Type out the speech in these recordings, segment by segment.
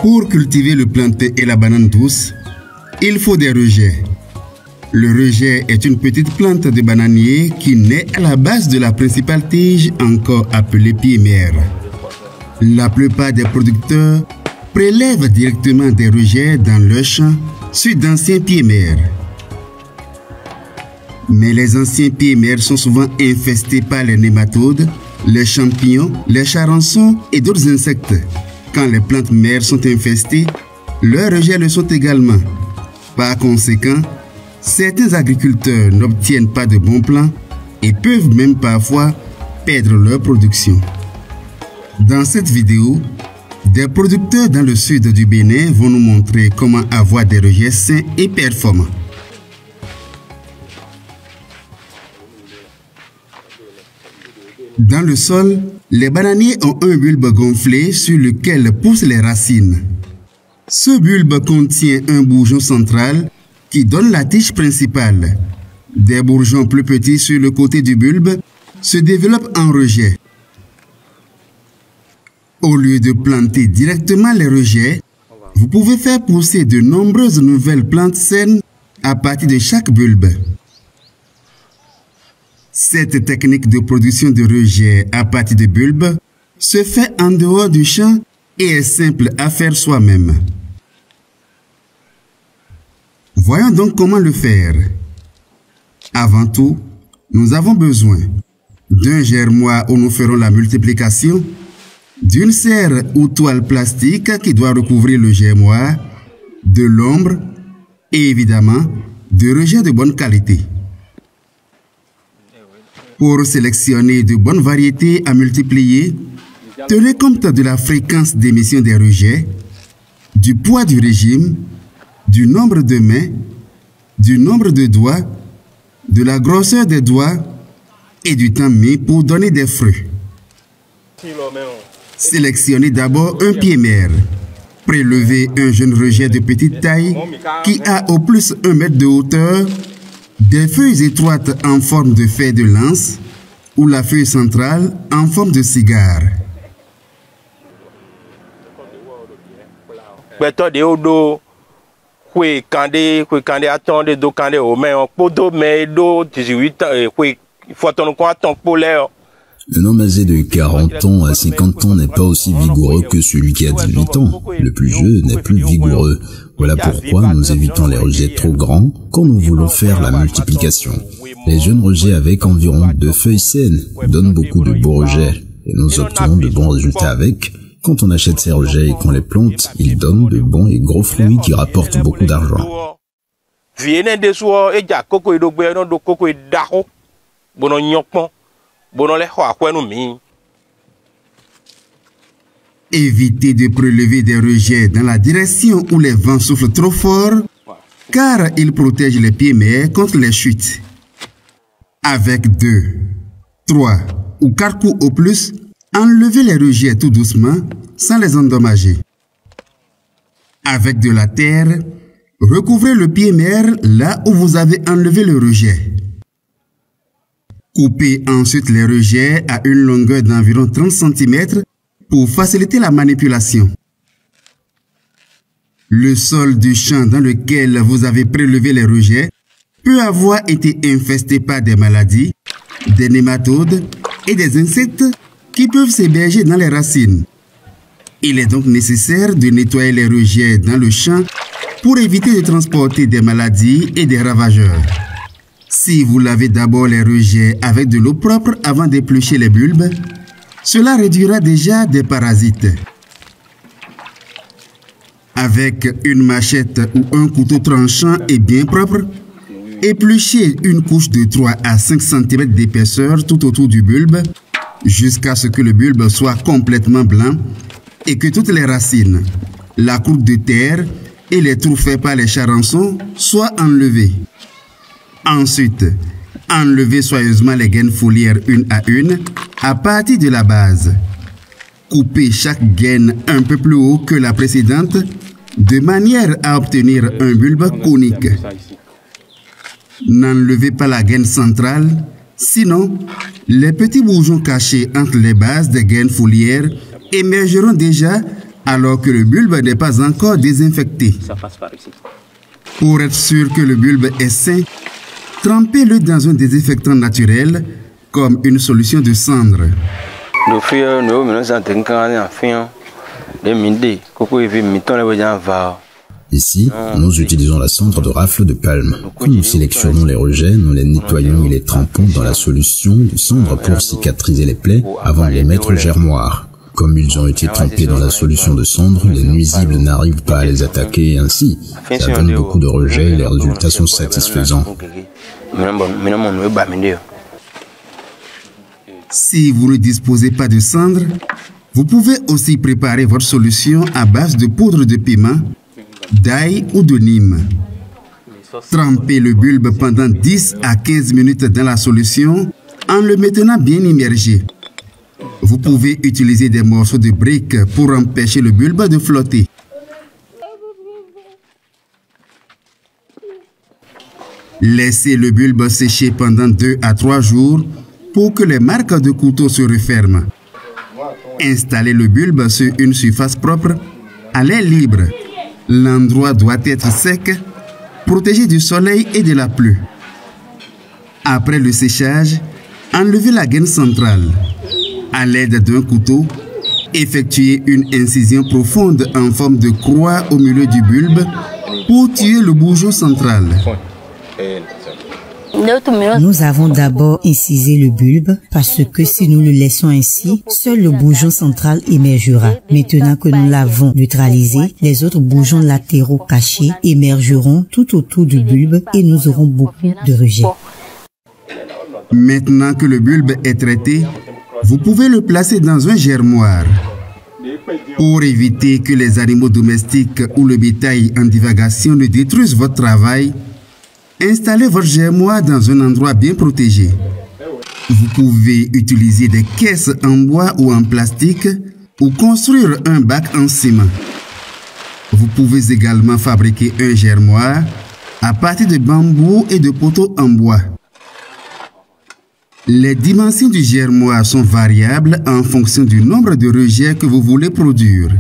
Pour cultiver le plantain et la banane douce, il faut des rejets. Le rejet est une petite plante de bananier qui naît à la base de la principale tige, encore appelée pied-mère. La plupart des producteurs prélèvent directement des rejets dans leurs champs sur d'anciens pieds-mères. Mais les anciens pieds-mères sont souvent infestés par les nématodes, les champignons, les charançons et d'autres insectes. Quand les plantes mères sont infestées, leurs rejets le sont également. Par conséquent, certains agriculteurs n'obtiennent pas de bons plants et peuvent même parfois perdre leur production. Dans cette vidéo, des producteurs dans le sud du Bénin vont nous montrer comment avoir des rejets sains et performants. Dans le sol, les bananiers ont un bulbe gonflé sur lequel poussent les racines. Ce bulbe contient un bourgeon central qui donne la tige principale. Des bourgeons plus petits sur le côté du bulbe se développent en rejet. Au lieu de planter directement les rejets, vous pouvez faire pousser de nombreuses nouvelles plantes saines à partir de chaque bulbe. Cette technique de production de rejets à partir de bulbes se fait en dehors du champ et est simple à faire soi-même. Voyons donc comment le faire. Avant tout, nous avons besoin d'un germoir où nous ferons la multiplication, d'une serre ou toile plastique qui doit recouvrir le germoir, de l'ombre et évidemment de rejets de bonne qualité. Pour sélectionner de bonnes variétés à multiplier, tenez compte de la fréquence d'émission des rejets, du poids du régime, du nombre de mains, du nombre de doigts, de la grosseur des doigts et du temps mis pour donner des fruits. Sélectionnez d'abord un pied-mère. Prélevez un jeune rejet de petite taille qui a au plus 1 mètre de hauteur, des feuilles étroites en forme de fer de lance ou la feuille centrale en forme de cigare. Un homme âgé de 40 ans à 50 ans n'est pas aussi vigoureux que celui qui a 18 ans. Le plus jeune n'est plus vigoureux. Voilà pourquoi nous évitons les rejets trop grands quand nous voulons faire la multiplication. Les jeunes rejets avec environ 2 feuilles saines donnent beaucoup de beaux rejets et nous obtenons de bons résultats avec. Quand on achète ces rejets et qu'on les plante, ils donnent de bons et gros fruits qui rapportent beaucoup d'argent. Évitez de prélever des rejets dans la direction où les vents soufflent trop fort, car ils protègent les pieds-mères contre les chutes. Avec 2, 3 ou 4 coups au plus, enlevez les rejets tout doucement sans les endommager. Avec de la terre, recouvrez le pied-mère là où vous avez enlevé le rejet. Coupez ensuite les rejets à une longueur d'environ 30 cm pour faciliter la manipulation. Le sol du champ dans lequel vous avez prélevé les rejets peut avoir été infesté par des maladies, des nématodes et des insectes qui peuvent s'héberger dans les racines. Il est donc nécessaire de nettoyer les rejets dans le champ pour éviter de transporter des maladies et des ravageurs. Si vous lavez d'abord les rejets avec de l'eau propre avant d'éplucher les bulbes, cela réduira déjà des parasites. Avec une machette ou un couteau tranchant et bien propre, épluchez une couche de 3 à 5 cm d'épaisseur tout autour du bulbe jusqu'à ce que le bulbe soit complètement blanc et que toutes les racines, la croûte de terre et les trous faits par les charançons soient enlevés. Ensuite, enlevez soigneusement les gaines foliaires une à une à partir de la base. Coupez chaque gaine un peu plus haut que la précédente de manière à obtenir un bulbe conique. N'enlevez pas la gaine centrale, sinon les petits bourgeons cachés entre les bases des gaines foliaires émergeront déjà alors que le bulbe n'est pas encore désinfecté. Pour être sûr que le bulbe est sain, trempez-le dans un désinfectant naturel comme une solution de cendre. Ici, nous utilisons la cendre de rafle de palme. Quand nous sélectionnons les rejets, nous les nettoyons et les trempons dans la solution de cendre pour cicatriser les plaies avant de les mettre au germoir. Comme ils ont été trempés dans la solution de cendre, les nuisibles n'arrivent pas à les attaquer et ainsi, ça donne beaucoup de rejets et les résultats sont satisfaisants. Si vous ne disposez pas de cendre, vous pouvez aussi préparer votre solution à base de poudre de piment, d'ail ou de Nîmes. Trempez le bulbe pendant 10 à 15 minutes dans la solution en le maintenant bien immergé. Vous pouvez utiliser des morceaux de briques pour empêcher le bulbe de flotter. Laissez le bulbe sécher pendant 2 à 3 jours pour que les marques de couteau se referment. Installez le bulbe sur une surface propre, à l'air libre. L'endroit doit être sec, protégé du soleil et de la pluie. Après le séchage, enlevez la gaine centrale. À l'aide d'un couteau, effectuez une incision profonde en forme de croix au milieu du bulbe pour tuer le bourgeon central. Nous avons d'abord incisé le bulbe parce que si nous le laissons ainsi, seul le bourgeon central émergera. Maintenant que nous l'avons neutralisé, les autres bourgeons latéraux cachés émergeront tout autour du bulbe et nous aurons beaucoup de rejets. Maintenant que le bulbe est traité, vous pouvez le placer dans un germoir. Pour éviter que les animaux domestiques ou le bétail en divagation ne détruisent votre travail, installez votre germoir dans un endroit bien protégé. Vous pouvez utiliser des caisses en bois ou en plastique ou construire un bac en ciment. Vous pouvez également fabriquer un germoir à partir de bambou et de poteaux en bois. Les dimensions du germoir sont variables en fonction du nombre de rejets que vous voulez produire.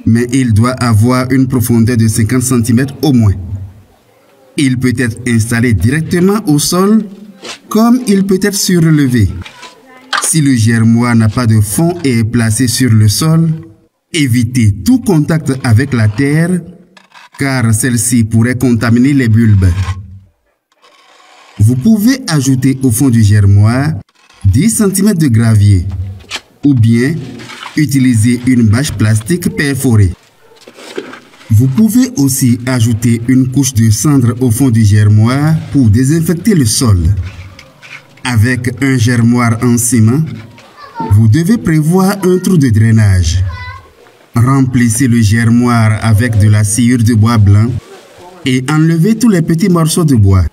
Mais il doit avoir une profondeur de 50 cm au moins. Il peut être installé directement au sol, comme il peut être surélevé. Si le germoir n'a pas de fond et est placé sur le sol, évitez tout contact avec la terre, car celle-ci pourrait contaminer les bulbes. Vous pouvez ajouter au fond du germoir 10 cm de gravier, ou bien utiliser une bâche plastique perforée. Vous pouvez aussi ajouter une couche de cendre au fond du germoir pour désinfecter le sol. Avec un germoir en ciment, vous devez prévoir un trou de drainage. Remplissez le germoir avec de la sciure de bois blanc et enlevez tous les petits morceaux de bois.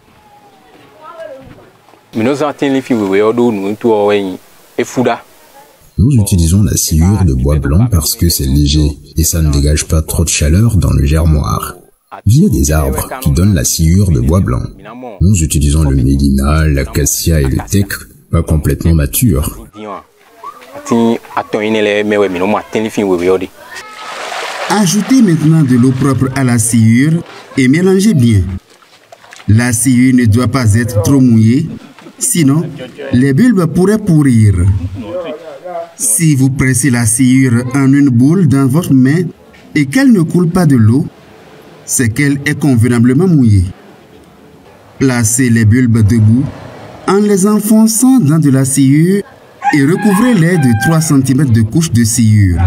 Nous utilisons la sciure de bois blanc parce que c'est léger et ça ne dégage pas trop de chaleur dans le germoir. Il y a des arbres qui donnent la sciure de bois blanc. Nous utilisons le mélina, l'acacia et le teck, pas complètement matures. Ajoutez maintenant de l'eau propre à la sciure et mélangez bien. La sciure ne doit pas être trop mouillée, sinon les bulbes pourraient pourrir. Si vous pressez la sciure en une boule dans votre main et qu'elle ne coule pas de l'eau, c'est qu'elle est convenablement mouillée. Placez les bulbes debout en les enfonçant dans de la sciure et recouvrez-les de 3 cm de couche de sciure.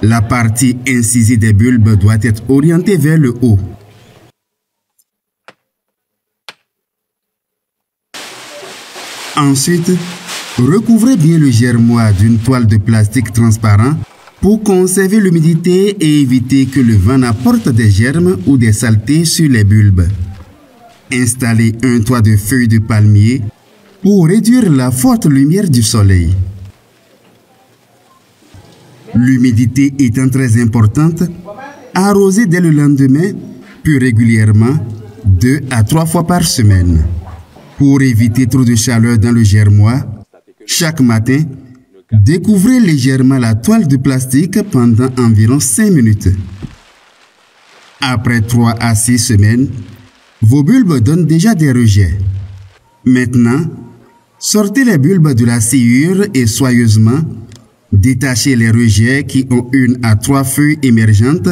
La partie incisée des bulbes doit être orientée vers le haut. Ensuite, recouvrez bien le germoir d'une toile de plastique transparent pour conserver l'humidité et éviter que le vent n'apporte des germes ou des saletés sur les bulbes. Installez un toit de feuilles de palmier pour réduire la forte lumière du soleil. L'humidité étant très importante, arrosez dès le lendemain, puis régulièrement, 2 à 3 fois par semaine. Pour éviter trop de chaleur dans le germoir, chaque matin, Découvrez légèrement la toile de plastique pendant environ 5 minutes. Après 3 à 6 semaines, vos bulbes donnent déjà des rejets. Maintenant, sortez les bulbes de la sciure et soigneusement, détachez les rejets qui ont 1 à 3 feuilles émergentes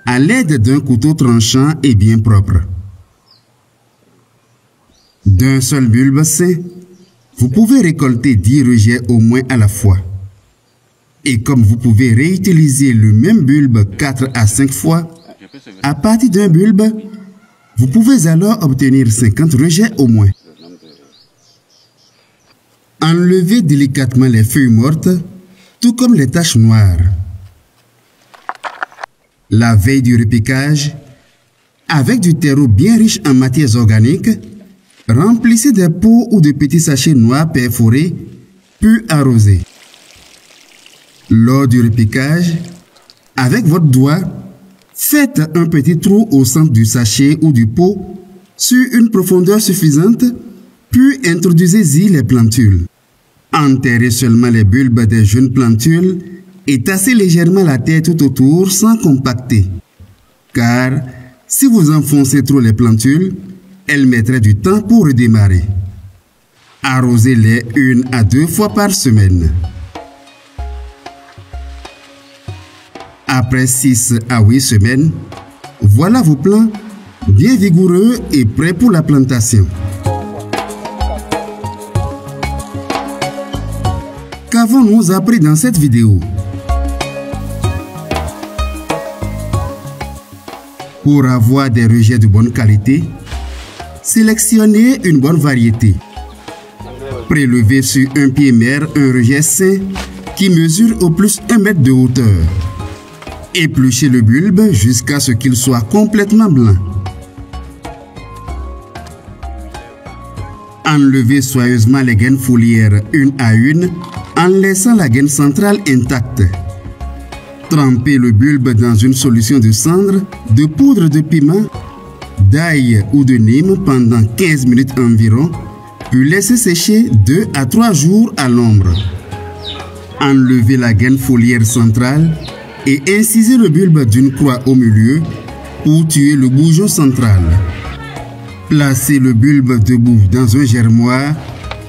à l'aide d'un couteau tranchant et bien propre. D'un seul bulbe sain, vous pouvez récolter 10 rejets au moins à la fois. Et comme vous pouvez réutiliser le même bulbe 4 à 5 fois, à partir d'un bulbe, vous pouvez alors obtenir 50 rejets au moins. Enlevez délicatement les feuilles mortes, tout comme les taches noires. La veille du repiquage, avec du terreau bien riche en matières organiques, remplissez des pots ou de petits sachets noirs perforés, puis arrosés. Lors du repiquage, avec votre doigt, faites un petit trou au centre du sachet ou du pot sur une profondeur suffisante, puis introduisez-y les plantules. Enterrez seulement les bulbes des jeunes plantules et tassez légèrement la terre tout autour sans compacter. Car si vous enfoncez trop les plantules, elles mettraient du temps pour redémarrer. Arrosez-les 1 à 2 fois par semaine. Après 6 à 8 semaines, voilà vos plants bien vigoureux et prêts pour la plantation. Qu'avons-nous appris dans cette vidéo? Pour avoir des rejets de bonne qualité, sélectionnez une bonne variété. Prélevez sur un pied mère un rejet sain qui mesure au plus 1 mètre de hauteur. Épluchez le bulbe jusqu'à ce qu'il soit complètement blanc. Enlevez soigneusement les gaines foliaires 1 à 1 en laissant la gaine centrale intacte. Trempez le bulbe dans une solution de cendre, de poudre de piment, d'ail ou de nîmes pendant 15 minutes environ, puis laissez sécher 2 à 3 jours à l'ombre. Enlevez la gaine foliaire centrale et incisez le bulbe d'une croix au milieu pour tuer le bourgeon central. Placez le bulbe debout dans un germoir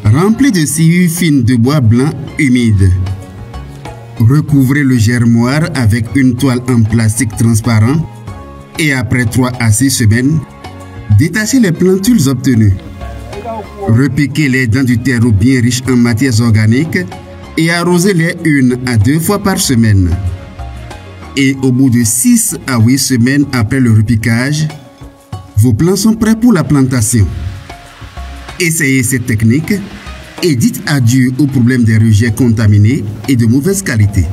rempli de sciure fine de bois blanc humide. Recouvrez le germoir avec une toile en plastique transparent et après 3 à 6 semaines, détachez les plantules obtenues. Repiquez-les dans du terreau bien riche en matières organiques et arrosez-les 1 à 2 fois par semaine. Et au bout de 6 à 8 semaines après le repiquage, vos plants sont prêts pour la plantation. Essayez cette technique et dites adieu au problème des rejets contaminés et de mauvaise qualité.